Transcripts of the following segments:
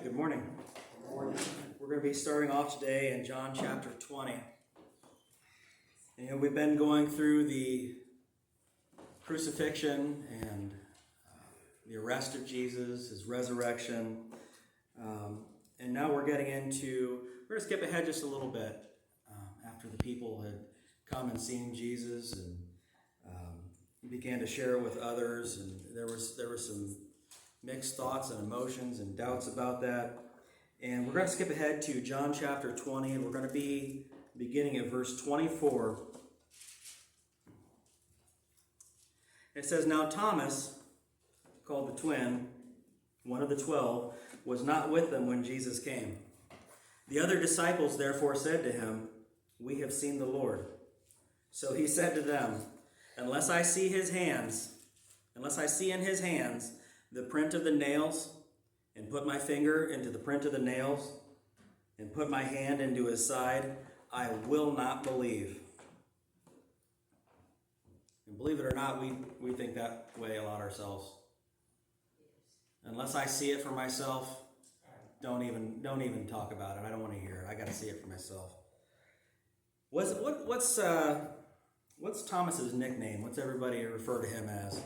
Good morning. Good morning. We're going to be starting off today in John chapter 20. And we've been going through the crucifixion and the arrest of Jesus, his resurrection. And now we're going to skip ahead just a little bit after the people had come and seen Jesus and began to share it with others. And there was some mixed thoughts and emotions and doubts about that. And we're going to skip ahead to John chapter 20, and we're going to be beginning at verse 24. It says, "Now Thomas, called the twin, one of the 12, was not with them when Jesus came. The other disciples therefore said to him, 'We have seen the Lord.' So he said to them, 'Unless I see in his hands the print of the nails, and put my finger into the print of the nails, and put my hand into his side, I will not believe.'" And believe it or not, we think that way a lot ourselves. Unless I see it for myself, don't even talk about it. I don't want to hear it. I got to see it for myself. What's Thomas's nickname? What's everybody refer to him as?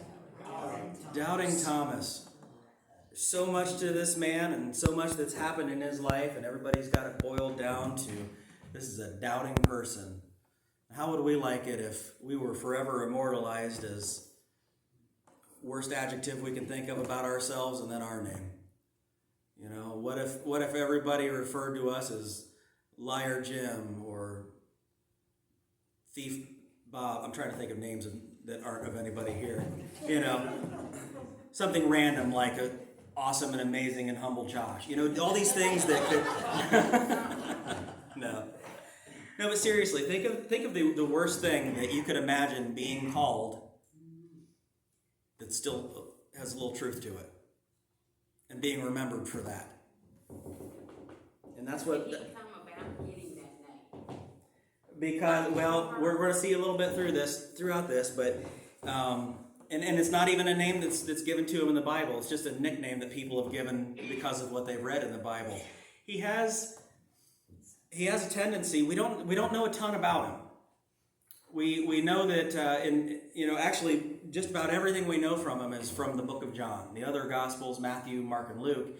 Doubting Thomas. There's so much to this man and so much that's happened in his life, and everybody's got it boiled down to this is a doubting person. How would we like it if we were forever immortalized as worst adjective we can think of about ourselves and then our name? You know, what if everybody referred to us as Liar Jim or Thief Bob? I'm trying to think of names that aren't of anybody here. You know, something random like a awesome and amazing and humble Josh. You know, all these things that could... No, but seriously, think of the worst thing that you could imagine being called that still has a little truth to it, and being remembered for that. And that's what... Did he come about getting that name? Because, well, we're going to see a little bit throughout this, but and it's not even a name that's given to him in the Bible. It's just a nickname that people have given because of what they've read in the Bible. He has a tendency. We don't know a ton about him. We know that actually just about everything we know from him is from the book of John. The other Gospels, Matthew, Mark, and Luke,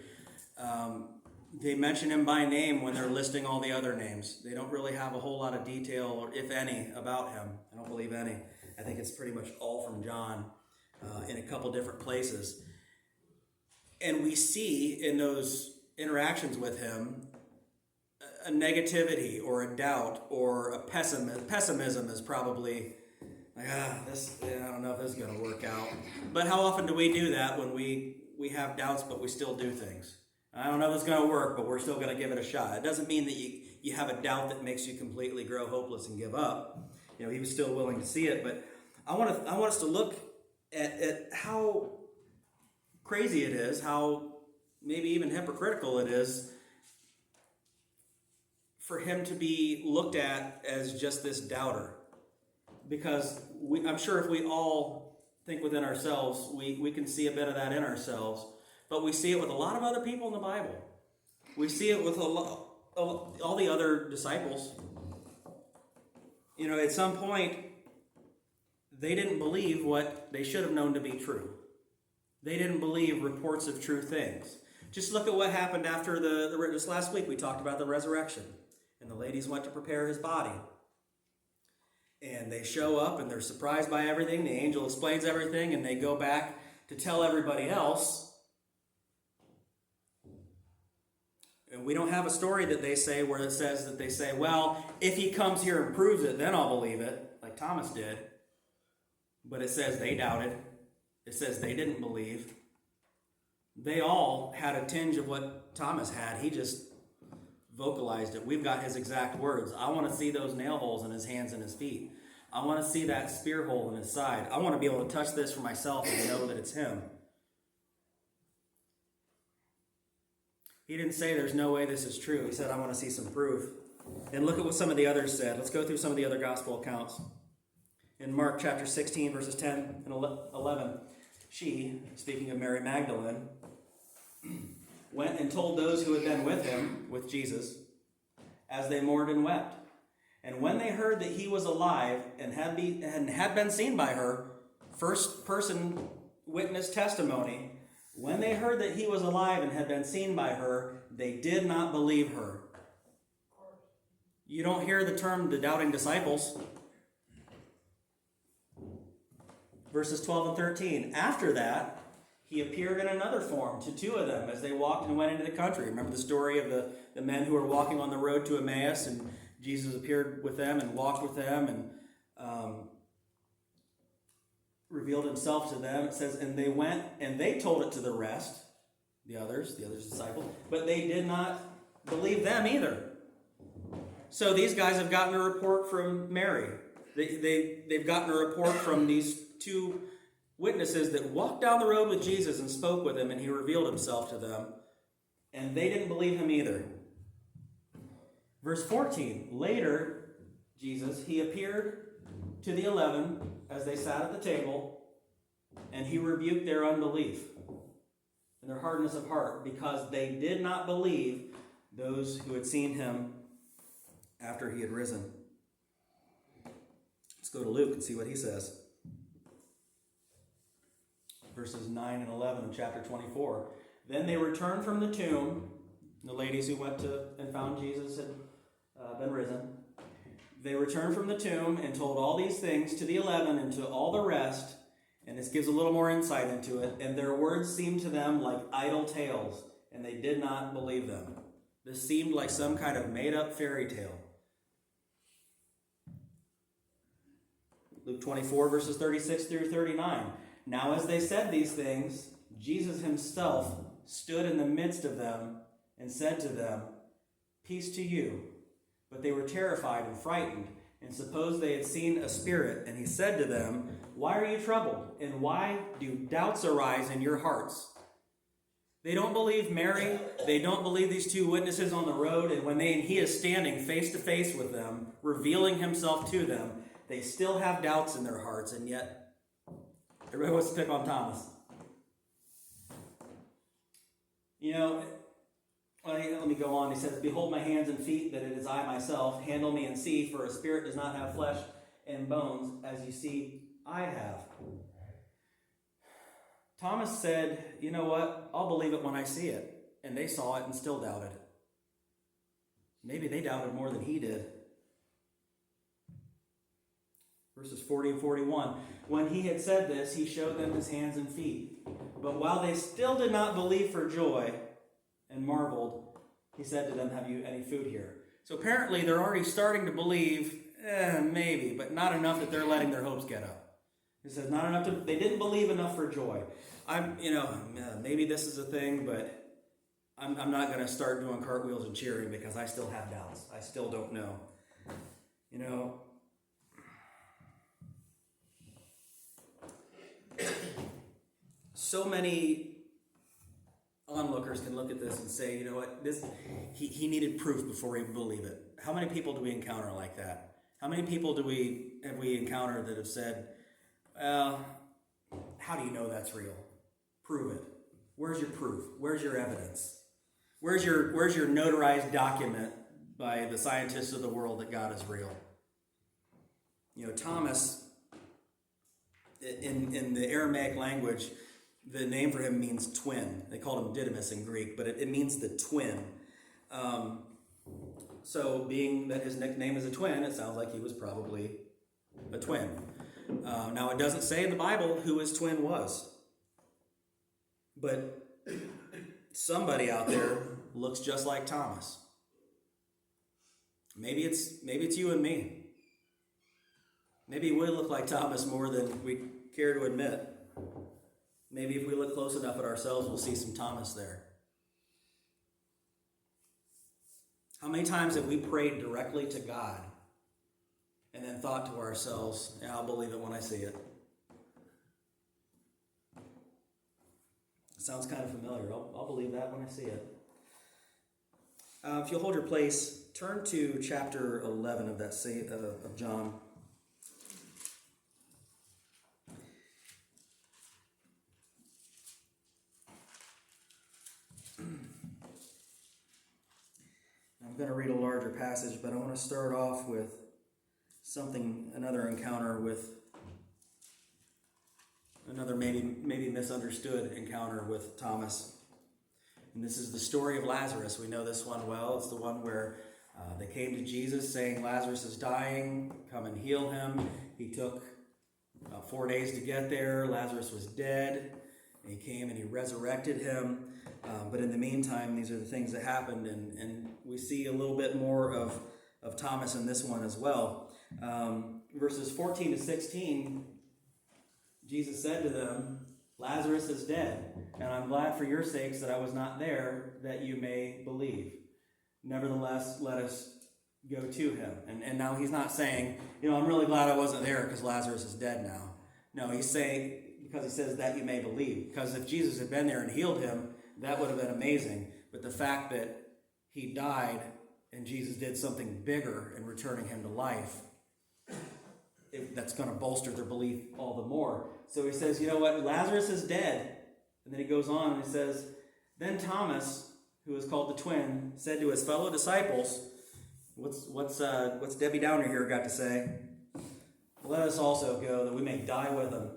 they mention him by name when they're listing all the other names. They don't really have a whole lot of detail, or if any, about him. I don't believe any. I think it's pretty much all from John in a couple different places. And we see in those interactions with him a negativity or a doubt or a pessimism is probably like, I don't know if this is going to work out. But how often do we do that when we have doubts but we still do things? I don't know if it's going to work, but we're still going to give it a shot. It doesn't mean that you have a doubt that makes you completely grow hopeless and give up. You know, he was still willing to see it. But I want us to look at how crazy it is, how maybe even hypocritical it is for him to be looked at as just this doubter. Because I'm sure if we all think within ourselves, we can see a bit of that in ourselves. But we see it with a lot of other people in the Bible. We see it with all the other disciples. You know, at some point, they didn't believe what they should have known to be true. They didn't believe reports of true things. Just look at what happened after just last week we talked about the resurrection. And the ladies went to prepare his body. And they show up and they're surprised by everything. The angel explains everything and they go back to tell everybody else. And we don't have a story that they say where it says that they say, well, if he comes here and proves it, then I'll believe it, like Thomas did. But it says they doubted. It says they didn't believe. They all had a tinge of what Thomas had. He just vocalized it. We've got his exact words. I want to see those nail holes in his hands and his feet. I want to see that spear hole in his side. I want to be able to touch this for myself and know that it's him. He didn't say there's no way this is true. He said, I want to see some proof. And look at what some of the others said. Let's go through some of the other gospel accounts. In Mark chapter 16, verses 10 and 11, she, speaking of Mary Magdalene, went and told those who had been with him, with Jesus, as they mourned and wept. And when they heard that he was alive and had been seen by her, first person witness testimony, when they heard that he was alive and had been seen by her, they did not believe her. You don't hear the term the doubting disciples. Verses 12 and 13. After that, he appeared in another form to two of them as they walked and went into the country. Remember the story of the men who were walking on the road to Emmaus, and Jesus appeared with them and walked with them and revealed himself to them. It says, and they went and they told it to the rest, the others disciples, but they did not believe them either. So these guys have gotten a report from Mary. They've gotten a report from these two witnesses that walked down the road with Jesus and spoke with him, and he revealed himself to them. And they didn't believe him either. Verse 14, later, Jesus, he appeared to the 11 as they sat at the table, and he rebuked their unbelief and their hardness of heart, because they did not believe those who had seen him after he had risen. Let's go to Luke and see what he says. Verses 9 and 11 of chapter 24. Then they returned from the tomb, the ladies who went to and found Jesus had been risen. They returned from the tomb and told all these things to the 11 and to all the rest, and this gives a little more insight into it. And their words seemed to them like idle tales, and they did not believe them. This seemed like some kind of made-up fairy tale. Luke 24, verses 36 through 39. Now as they said these things, Jesus himself stood in the midst of them and said to them, "Peace to you." But they were terrified and frightened, and supposed they had seen a spirit. And he said to them, "Why are you troubled? And why do doubts arise in your hearts?" They don't believe Mary. They don't believe these two witnesses on the road. And he is standing face to face with them, revealing himself to them, they still have doubts in their hearts. And yet, everybody wants to pick on Thomas. You know, let me go on. He says, "Behold my hands and feet, that it is I myself. Handle me and see, for a spirit does not have flesh and bones, as you see I have." Thomas said, "You know what? I'll believe it when I see it." And they saw it and still doubted. Maybe they doubted more than he did. Verses 40 and 41. When he had said this, he showed them his hands and feet. But while they still did not believe for joy and marveled, he said to them, "Have you any food here?" So apparently they're already starting to believe, maybe, but not enough that they're letting their hopes get up. He says not enough they didn't believe enough for joy. Maybe this is a thing, but I'm not going to start doing cartwheels and cheering because I still have doubts. I still don't know. So many onlookers can look at this and say, you know what, he needed proof before he would believe it. How many people do we encounter like that? How many people have we encountered that have said, well, how do you know that's real? Prove it. Where's your proof? Where's your evidence? Where's your notarized document by the scientists of the world that God is real? Thomas, in the Aramaic language, the name for him means twin. They called him Didymus in Greek, but it means the twin. So being that his nickname is a twin, it sounds like he was probably a twin. Now, it doesn't say in the Bible who his twin was. But somebody out there looks just like Thomas. Maybe it's you and me. Maybe we look like Thomas more than we care to admit. Maybe if we look close enough at ourselves, we'll see some Thomas there. How many times have we prayed directly to God and then thought to ourselves, yeah, I'll believe it when I see it? It sounds kind of familiar. I'll believe that when I see it. If you'll hold your place, turn to chapter 11 of that of John. going to read a larger passage, but I want to start off with another encounter with another maybe misunderstood encounter with Thomas. And this is the story of Lazarus. We know this one well. It's the one where they came to Jesus saying, Lazarus is dying, come and heal him. He took about 4 days to get there. Lazarus was dead. And he came and he resurrected him. But in the meantime, these are the things that happened. And we see a little bit more of Thomas in this one as well. Verses 14 to 16, Jesus said to them, Lazarus is dead, and I'm glad for your sakes that I was not there, that you may believe. Nevertheless, let us go to him. And now he's not saying, I'm really glad I wasn't there because Lazarus is dead now. No, he's saying, because he says that you may believe. Because if Jesus had been there and healed him, that would have been amazing. But the fact that he died and Jesus did something bigger in returning him to life, that's going to bolster their belief all the more. So he says, you know what, Lazarus is dead. And then he goes on and he says, then Thomas, who is called the twin, said to his fellow disciples, what's Debbie Downer here got to say? Let us also go that we may die with him.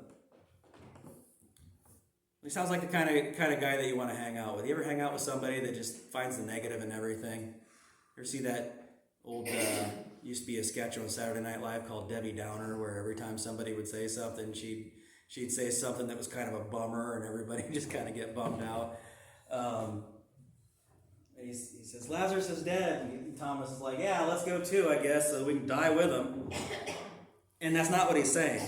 He sounds like the kind of guy that you want to hang out with. You ever hang out with somebody that just finds the negative in everything? You ever see that old, used to be a sketch on Saturday Night Live called Debbie Downer, where every time somebody would say something, she'd say something that was kind of a bummer, and everybody just kind of get bummed out. And he says, Lazarus is dead. And Thomas is like, yeah, let's go too, I guess, so we can die with him. And that's not what he's saying.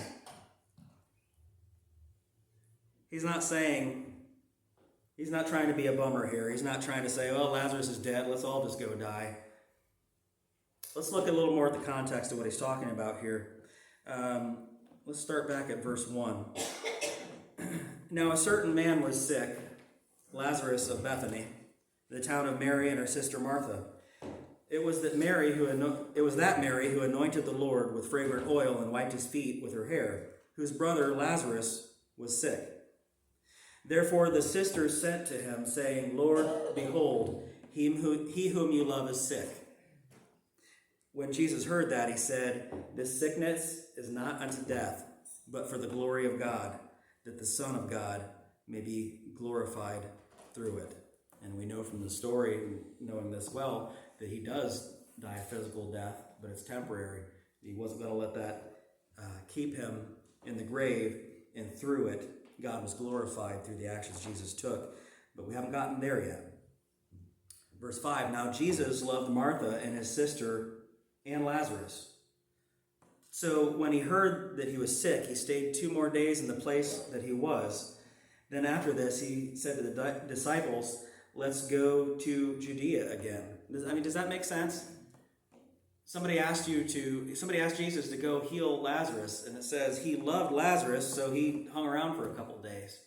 He's not trying to be a bummer here. He's not trying to say, well, Lazarus is dead, let's all just go die. Let's look a little more at the context of what he's talking about here. Let's start back at verse 1. Now a certain man was sick, Lazarus of Bethany, the town of Mary and her sister Martha. It was that Mary who anointed the Lord with fragrant oil and wiped his feet with her hair, whose brother Lazarus was sick. Therefore the sisters sent to him, saying, Lord, behold, he whom you love is sick. When Jesus heard that, he said, this sickness is not unto death, but for the glory of God, that the Son of God may be glorified through it. And we know from the story, knowing this well, that he does die a physical death, but it's temporary. He wasn't going to let that keep him in the grave, and through it, God was glorified through the actions Jesus took. But we haven't gotten there yet. Verse 5, now Jesus loved Martha and his sister and Lazarus. So when he heard that he was sick, he stayed 2 more days in the place that he was. Then after this, he said to the disciples, let's go to Judea again. Does that make sense? Somebody asked Jesus to go heal Lazarus, and it says he loved Lazarus, so he hung around for a couple days.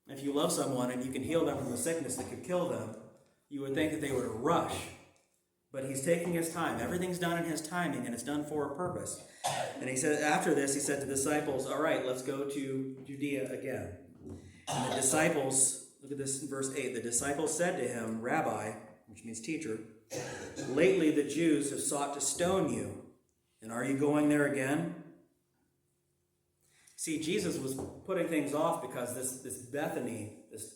If you love someone and you can heal them from a sickness that could kill them, you would think that they would rush. But he's taking his time. Everything's done in his timing, and it's done for a purpose. And he said, after this, he said to the disciples, all right, let's go to Judea again. And the disciples, look at this in verse 8, the disciples said to him, Rabbi, which means teacher, lately the Jews have sought to stone you, and are you going there again? See, Jesus was putting things off because this Bethany, this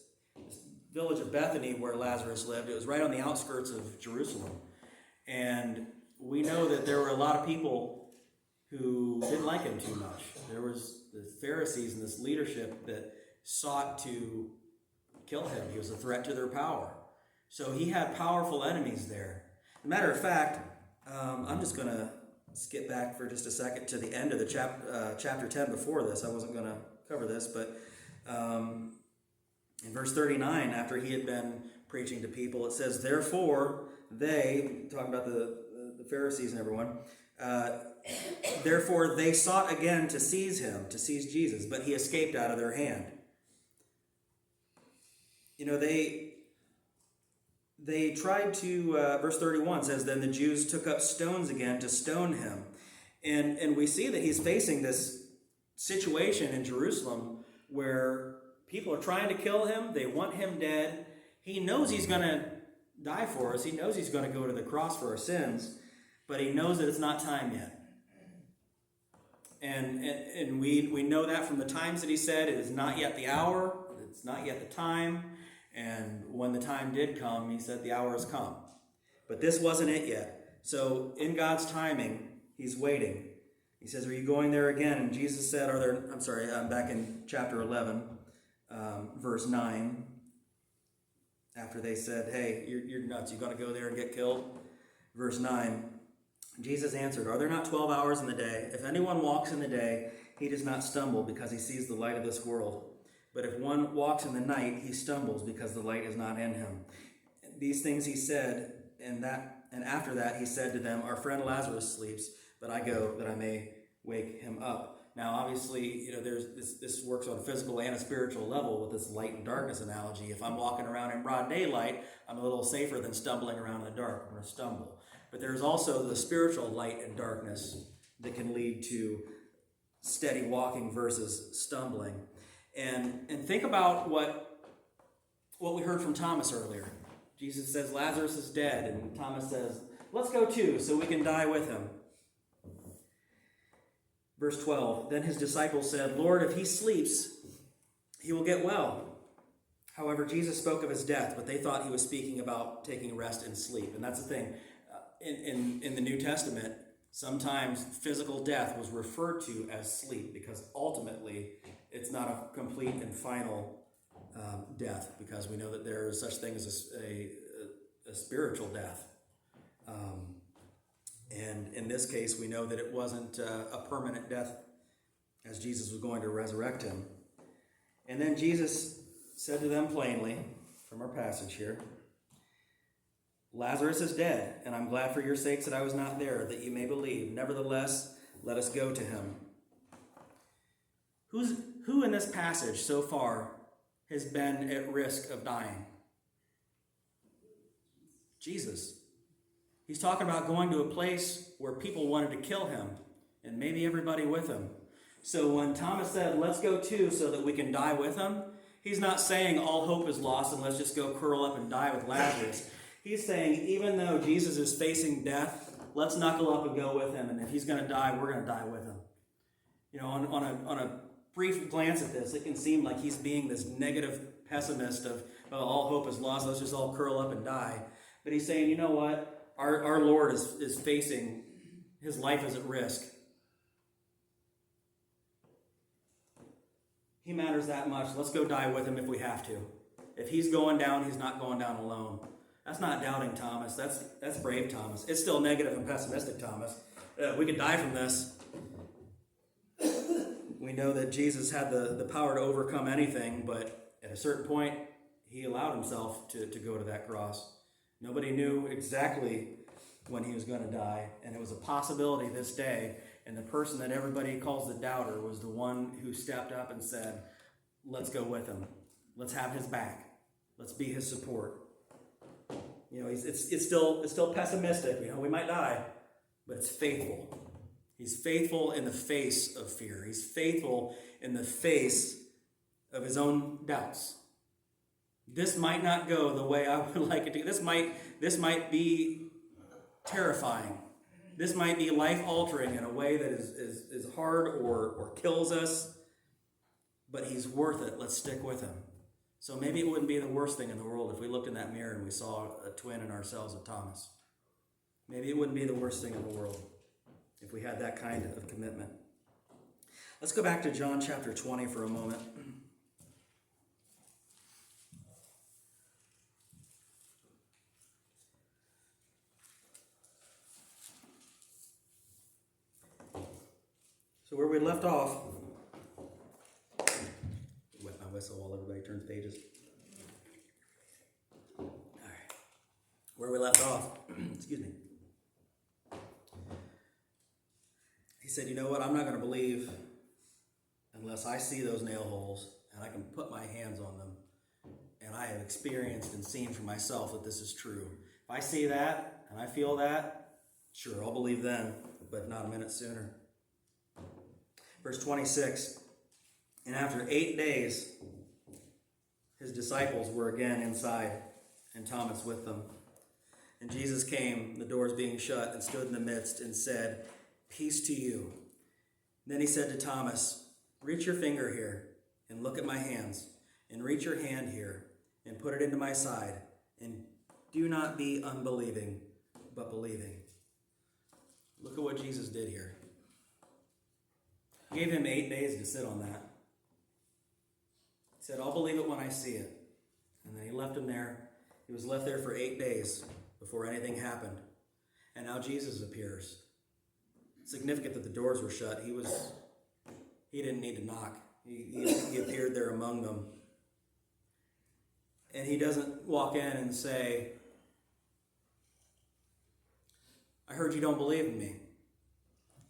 village of Bethany where Lazarus lived, it was right on the outskirts of Jerusalem. And we know that there were a lot of people who didn't like him too much. There was the Pharisees and this leadership that sought to kill him. He was a threat to their power. So he had powerful enemies there. As a matter of fact, I'm just going to skip back for just a second to the end of the chapter 10 before this. I wasn't going to cover this, but in verse 39, after he had been preaching to people, it says, therefore they, talking about the Pharisees and everyone, therefore they sought again to seize him, to seize Jesus, but he escaped out of their hand. They tried to, verse 31 says, then the Jews took up stones again to stone him. And we see that he's facing this situation in Jerusalem where people are trying to kill him. They want him dead. He knows he's going to die for us. He knows he's going to go to the cross for our sins, but he knows that it's not time yet. And we know that from the times that he said it is not yet the hour, it's not yet the time. And when the time did come, he said the hour has come. But this wasn't it yet. So in God's timing, he's waiting. He says, are you going there again? And Jesus said, I'm back in chapter 11, verse 9. After they said, hey, you're nuts, you got to go there and get killed. Verse 9, Jesus answered, are there not 12 hours in the day? If anyone walks in the day, he does not stumble because he sees the light of this world. But if one walks in the night, he stumbles because the light is not in him. These things he said, and after that he said to them, our friend Lazarus sleeps, but I go that I may wake him up. Now, obviously, there's this works on a physical and a spiritual level with this light and darkness analogy. If I'm walking around in broad daylight, I'm a little safer than stumbling around in the dark. I'm going to stumble. But there's also the spiritual light and darkness that can lead to steady walking versus stumbling. And think about what we heard from Thomas earlier. Jesus says Lazarus is dead, and Thomas says, let's go too, so we can die with him. Verse 12, then his disciples said, Lord, if he sleeps, he will get well. However, Jesus spoke of his death, but they thought he was speaking about taking rest and sleep. And that's the thing. In the New Testament, sometimes physical death was referred to as sleep because ultimately it's not a complete and final death, because we know that there is such thing as a spiritual death. And in this case, we know that it wasn't a permanent death, as Jesus was going to resurrect him. And then Jesus said to them plainly, from our passage here, Lazarus is dead, and I'm glad for your sakes that I was not there, that you may believe. Nevertheless, let us go to him. Who in this passage so far has been at risk of dying? Jesus. He's talking about going to a place where people wanted to kill him, and maybe everybody with him. So when Thomas said, let's go too so that we can die with him, he's not saying all hope is lost and let's just go curl up and die with Lazarus. He's saying even though Jesus is facing death, let's knuckle up and go with him, and if he's going to die, we're going to die with him. On a brief glance at this, it can seem like he's being this negative pessimist of, well, all hope is lost, let's just all curl up and die. But he's saying, you know what? Our Lord is facing, his life is at risk. He matters that much. Let's go die with him if we have to. If he's going down, he's not going down alone. That's not doubting Thomas. That's brave Thomas. It's still negative and pessimistic Thomas. We could die from this. We know that Jesus had the power to overcome anything, but at a certain point, he allowed himself to go to that cross. Nobody knew exactly when he was going to die, and it was a possibility this day, and the person that everybody calls the doubter was the one who stepped up and said, let's go with him. Let's have his back. Let's be his support. It's still pessimistic. We might die, but it's faithful. He's faithful in the face of fear. He's faithful in the face of his own doubts. This might not go the way I would like it to. This might be terrifying. This might be life-altering in a way that is hard or kills us. But he's worth it. Let's stick with him. So maybe it wouldn't be the worst thing in the world if we looked in that mirror and we saw a twin in ourselves of Thomas. Maybe it wouldn't be the worst thing in the world if we had that kind of commitment. Let's go back to John chapter 20 for a moment. So where we left off, wet my whistle while everybody turns pages. All right. Where we left off, excuse me. He said, you know what, I'm not going to believe unless I see those nail holes and I can put my hands on them and I have experienced and seen for myself that this is true. If I see that and I feel that, sure, I'll believe then, but not a minute sooner. Verse 26, and after 8 days, his disciples were again inside, and Thomas with them. And Jesus came, the doors being shut, and stood in the midst and said, "Peace to you." Then he said to Thomas, "Reach your finger here and look at my hands, and reach your hand here and put it into my side, and do not be unbelieving, but believing." Look at what Jesus did here. He gave him 8 days to sit on that. He said, "I'll believe it when I see it." And then he left him there. He was left there for 8 days before anything happened. And now Jesus appears. It's significant that the doors were shut. He didn't need to knock. He appeared there among them. And he doesn't walk in and say, "I heard you don't believe in me."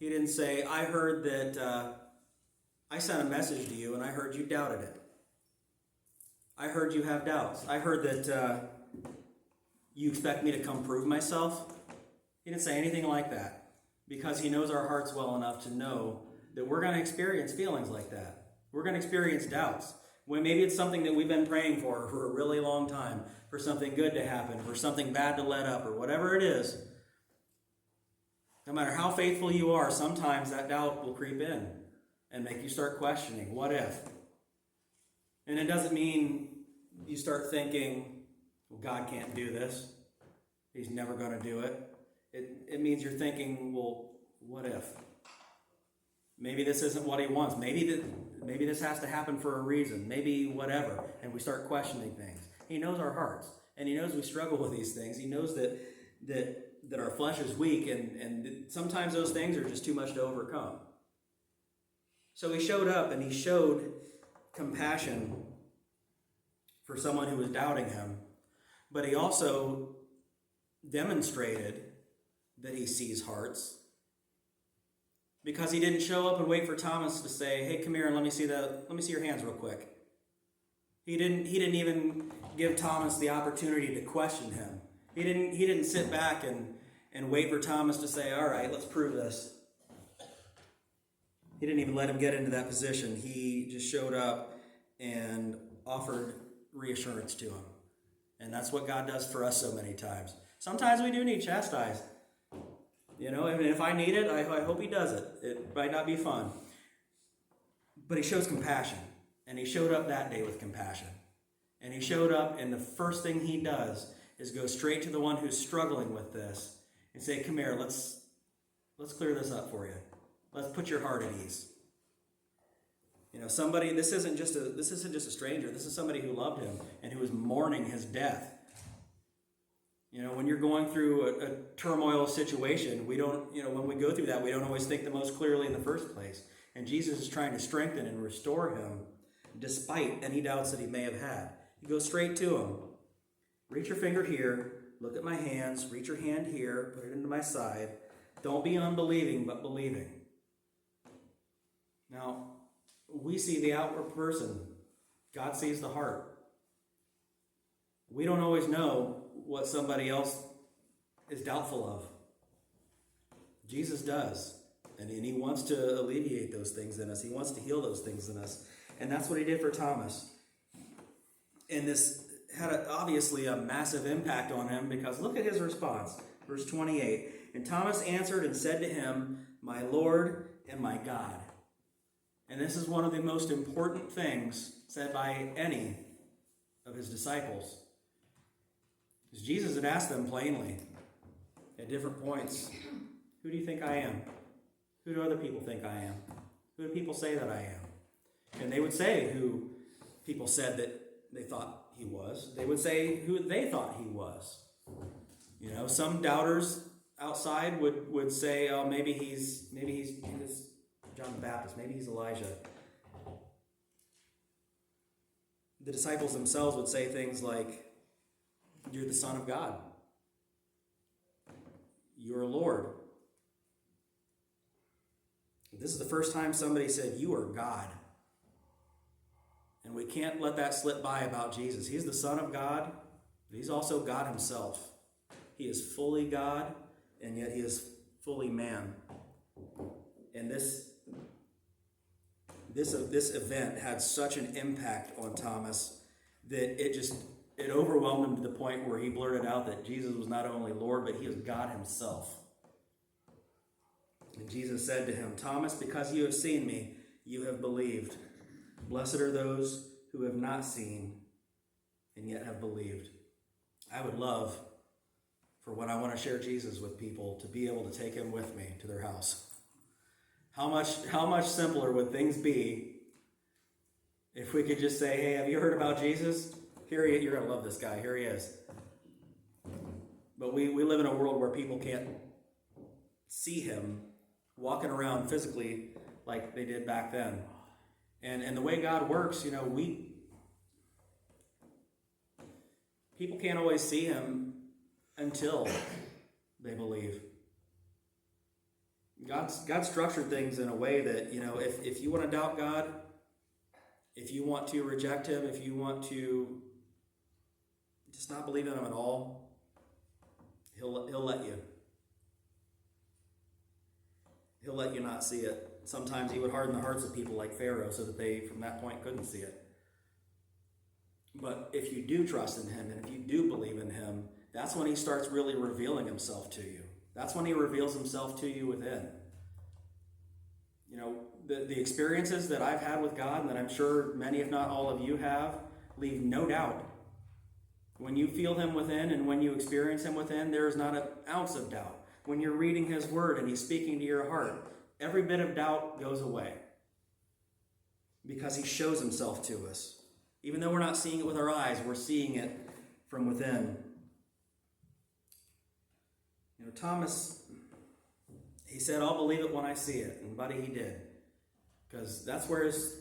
He didn't say, "I heard that I sent a message to you and I heard you doubted it. I heard you have doubts. I heard that you expect me to come prove myself." He didn't say anything like that, because he knows our hearts well enough to know that we're going to experience feelings like that. We're going to experience doubts. When maybe it's something that we've been praying for a really long time, for something good to happen, for something bad to let up, or whatever it is. No matter how faithful you are, sometimes that doubt will creep in and make you start questioning, what if? And it doesn't mean you start thinking, well, God can't do this. He's never going to do it. It means you're thinking, well, what if? Maybe this isn't what he wants. Maybe this has to happen for a reason. Maybe whatever. And we start questioning things. He knows our hearts. And he knows we struggle with these things. He knows that our flesh is weak, and sometimes those things are just too much to overcome. So he showed up and he showed compassion for someone who was doubting him, but he also demonstrated that he sees hearts, because he didn't show up and wait for Thomas to say, "Hey, come here and let me see your hands real quick." He didn't even give Thomas the opportunity to question him. He didn't sit back and wait for Thomas to say, "All right, let's prove this." He didn't even let him get into that position. He just showed up and offered reassurance to him. And that's what God does for us so many times. Sometimes we do need chastised. And if I need it, I hope he does it. It might not be fun. But he shows compassion. And he showed up that day with compassion. And he showed up, and the first thing he does is go straight to the one who's struggling with this and say, "Come here, let's clear this up for you. Let's put your heart at ease." Somebody, this isn't just a stranger. This is somebody who loved him and who was mourning his death. When you're going through a turmoil situation, when we go through that, we don't always think the most clearly in the first place. And Jesus is trying to strengthen and restore him despite any doubts that he may have had. He goes straight to him. "Reach your finger here, look at my hands, reach your hand here, put it into my side. Don't be unbelieving, but believing." Now, we see the outward person. God sees the heart. We don't always know what somebody else is doubtful of. Jesus does. And he wants to alleviate those things in us. He wants to heal those things in us. And that's what he did for Thomas. And this had obviously a massive impact on him, because look at his response. Verse 28. "And Thomas answered and said to him, 'My Lord and my God.'" And this is one of the most important things said by any of his disciples. Because Jesus had asked them plainly at different points, "Who do you think I am? Who do other people think I am? Who do people say that I am?" And they would say who people said that they thought he was. They would say who they thought he was. Some doubters outside would say, "Oh, maybe he's John the Baptist. Maybe he's Elijah." The disciples themselves would say things like, "You're the Son of God. You're Lord." This is the first time somebody said, "You are God." And we can't let that slip by about Jesus. He's the Son of God, but he's also God himself. He is fully God, and yet he is fully man. And this event had such an impact on Thomas that it just it overwhelmed him to the point where he blurted out that Jesus was not only Lord, but he was God himself. And Jesus said to him, Thomas, because you have seen me, you have believed. Blessed are those who have not seen and yet have believed. I would love, for when I want to share Jesus with people, to be able to take him with me to their house. How much simpler would things be if we could just say, hey, have you heard about Jesus? Here he is. You're going to love this guy. Here he is. But we live in a world where people can't see him walking around physically like they did back then. And the way God works, people can't always see him until they believe. God structured things in a way that, if you want to doubt God, if you want to reject him, if you want to just not believe in him at all, he'll let you. He'll let you not see it. Sometimes he would harden the hearts of people like Pharaoh so that they, from that point, couldn't see it. But if you do trust in him and if you do believe in him, that's when he starts really revealing himself to you. That's when he reveals himself to you within. The experiences that I've had with God, and that I'm sure many, if not all of you have, leave no doubt. When you feel him within and when you experience him within, there is not an ounce of doubt. When you're reading his word and he's speaking to your heart, every bit of doubt goes away. Because he shows himself to us. Even though we're not seeing it with our eyes, we're seeing it from within. Thomas, he said, I'll believe it when I see it. And buddy, he did. Because that's where it's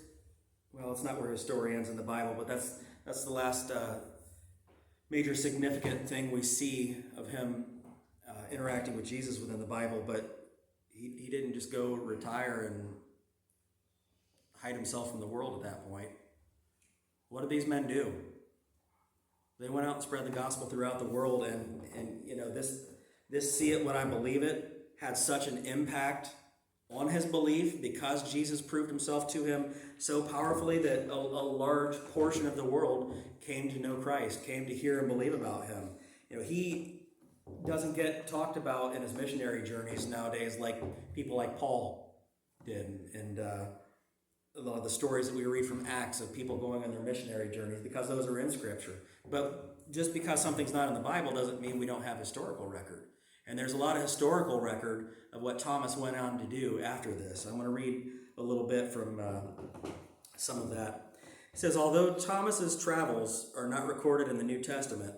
not where his story ends in the Bible, but that's the last major significant thing we see of him interacting with Jesus within the Bible. But he didn't just go retire and hide himself from the world at that point. What did these men do? They went out and spread the gospel throughout the world, and this see it when I believe it had such an impact on his belief because Jesus proved himself to him so powerfully that a large portion of the world came to know Christ, came to hear and believe about him. He doesn't get talked about in his missionary journeys nowadays like people like Paul did, and a lot of the stories that we read from Acts of people going on their missionary journeys, because those are in Scripture. But just because something's not in the Bible doesn't mean we don't have historical record. And there's a lot of historical record of what Thomas went on to do after this. I'm going to read a little bit from some of that. It says, although Thomas's travels are not recorded in the New Testament,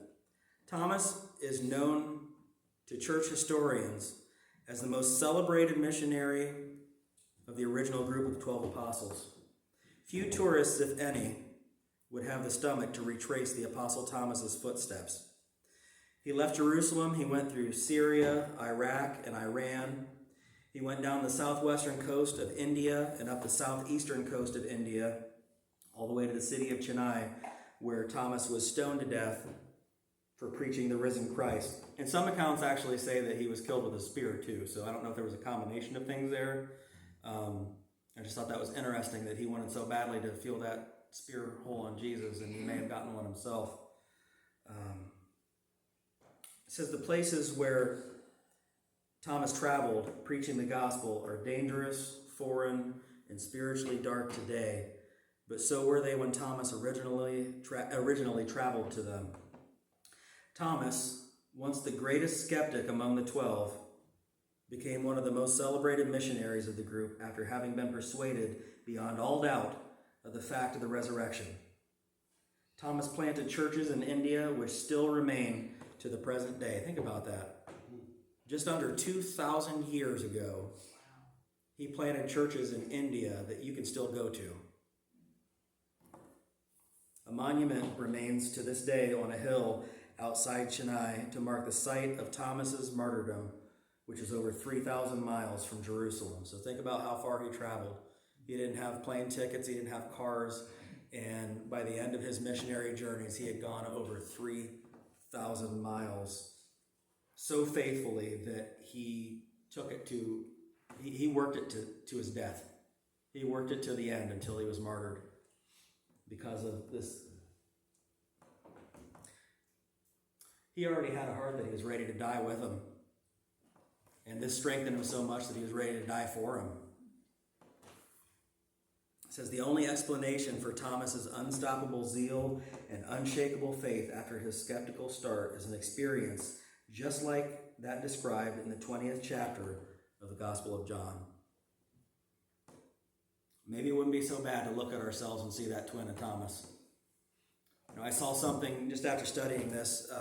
Thomas is known to church historians as the most celebrated missionary of the original group of 12 apostles. Few tourists, if any, would have the stomach to retrace the Apostle Thomas's footsteps. He left Jerusalem, he went through Syria, Iraq, and Iran. He went down the southwestern coast of India and up the southeastern coast of India, all the way to the city of Chennai, where Thomas was stoned to death for preaching the risen Christ. And some accounts actually say that he was killed with a spear too, so I don't know if there was a combination of things there. I just thought that was interesting that he wanted so badly to feel that spear hole on Jesus, and he may have gotten one himself. It says the places where Thomas traveled preaching the gospel are dangerous, foreign, and spiritually dark today, but so were they when Thomas originally traveled to them. Thomas, once the greatest skeptic among the 12, became one of the most celebrated missionaries of the group after having been persuaded beyond all doubt of the fact of the resurrection. Thomas planted churches in India which still remain to the present day. Think about that. Just under 2,000 years ago, he planted churches in India that you can still go to. A monument remains to this day on a hill outside Chennai to mark the site of Thomas's martyrdom, which is over 3,000 miles from Jerusalem. So think about how far he traveled. He didn't have plane tickets, he didn't have cars, and by the end of his missionary journeys, he had gone over 3,000 miles so faithfully that he took it to, he worked it to his death. He worked it to the end until he was martyred because of this. He already had a heart that he was ready to die with him. And this strengthened him so much that he was ready to die for him. It says the only explanation for Thomas's unstoppable zeal and unshakable faith after his skeptical start is an experience just like that described in the 20th chapter of the Gospel of John. Maybe it wouldn't be so bad to look at ourselves and see that twin of Thomas. I saw something just after studying this.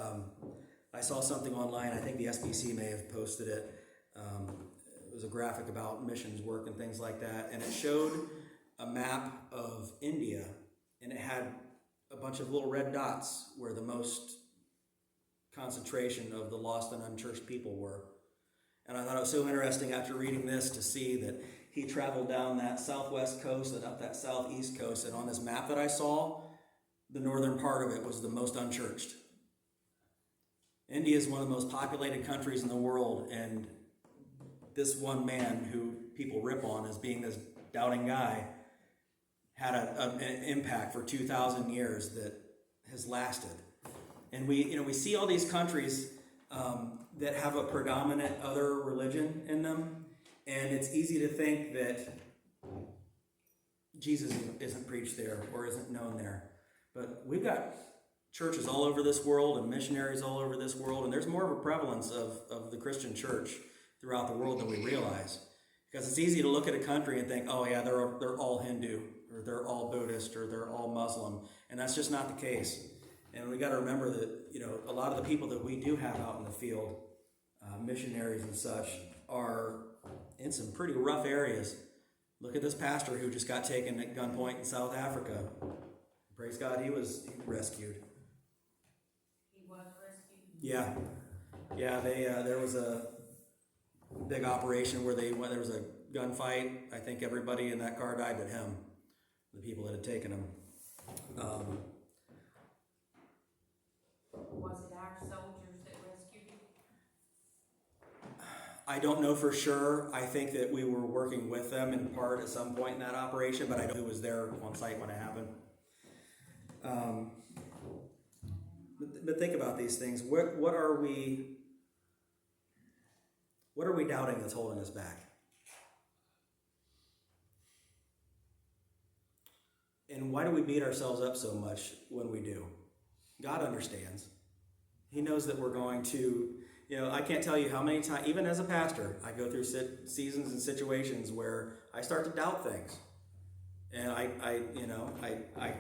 I saw something online. I think the FBC may have posted it. It was a graphic about missions work and things like that, and it showed a map of India, and it had a bunch of little red dots where the most concentration of the lost and unchurched people were. And I thought it was so interesting after reading this to see that he traveled down that southwest coast and up that southeast coast, and on this map that I saw, the northern part of it was the most unchurched. India is one of the most populated countries in the world, and this one man who people rip on as being this doubting guy had an impact for 2,000 years that has lasted. And we see all these countries that have a predominant other religion in them, and it's easy to think that Jesus isn't preached there or isn't known there. But we've got churches all over this world and missionaries all over this world, and there's more of a prevalence of the Christian church throughout the world than we realize. Because it's easy to look at a country and think, oh yeah, they're all Hindu, or they're all Buddhist, or they're all Muslim, and that's just not the case. And we got to remember that a lot of the people that we do have out in the field, missionaries and such, are in some pretty rough areas. Look at this pastor who just got taken at gunpoint in South Africa. Praise God, he was rescued. He was rescued? Yeah. There was a big operation where there was a gunfight. I think everybody in that car died but him, the people that had taken him. Was it our soldiers that rescued him? I don't know for sure. I think that we were working with them in part at some point in that operation, but I know who was there on site when it happened. But think about these things. What are we doubting that's holding us back? And why do we beat ourselves up so much when we do? God understands. He knows that we're going to, I can't tell you how many times, even as a pastor, I go through seasons and situations where I start to doubt things. And I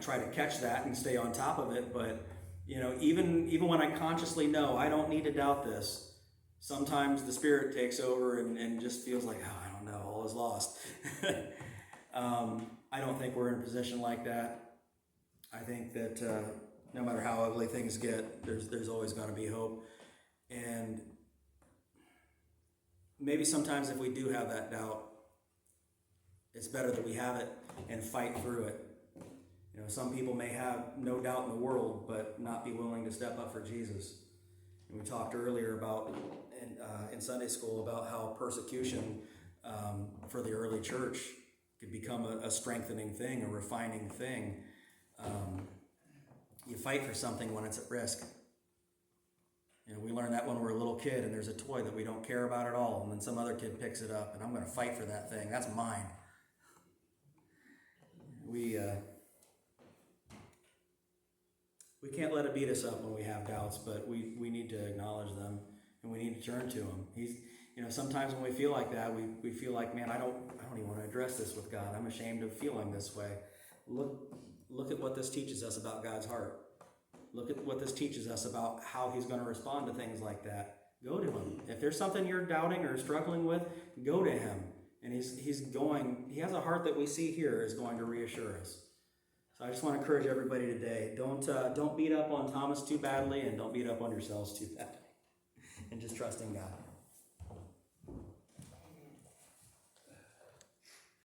try to catch that and stay on top of it. But, even when I consciously know I don't need to doubt this, sometimes the Spirit takes over and just feels like, oh, I don't know, all is lost. I don't think we're in a position like that. I think that no matter how ugly things get, there's always going to be hope. And maybe sometimes if we do have that doubt, it's better that we have it and fight through it. Some people may have no doubt in the world, but not be willing to step up for Jesus. And we talked earlier about, in Sunday school, about how persecution for the early church could become a strengthening thing, a refining thing. You fight for something when it's at risk. We learn that when we're a little kid and there's a toy that we don't care about at all, and then some other kid picks it up, and I'm going to fight for that thing. That's mine. We can't let it beat us up when we have doubts, but we need to acknowledge them, and we need to turn to him. Sometimes when we feel like that, we feel like, man, I don't even want to address this with God. I'm ashamed of feeling this way. Look at what this teaches us about God's heart. Look at what this teaches us about how he's going to respond to things like that. Go to him. If there's something you're doubting or struggling with, go to him. And he has a heart that we see here is going to reassure us. So I just want to encourage everybody today, don't beat up on Thomas too badly, and don't beat up on yourselves too badly. And just trust in God.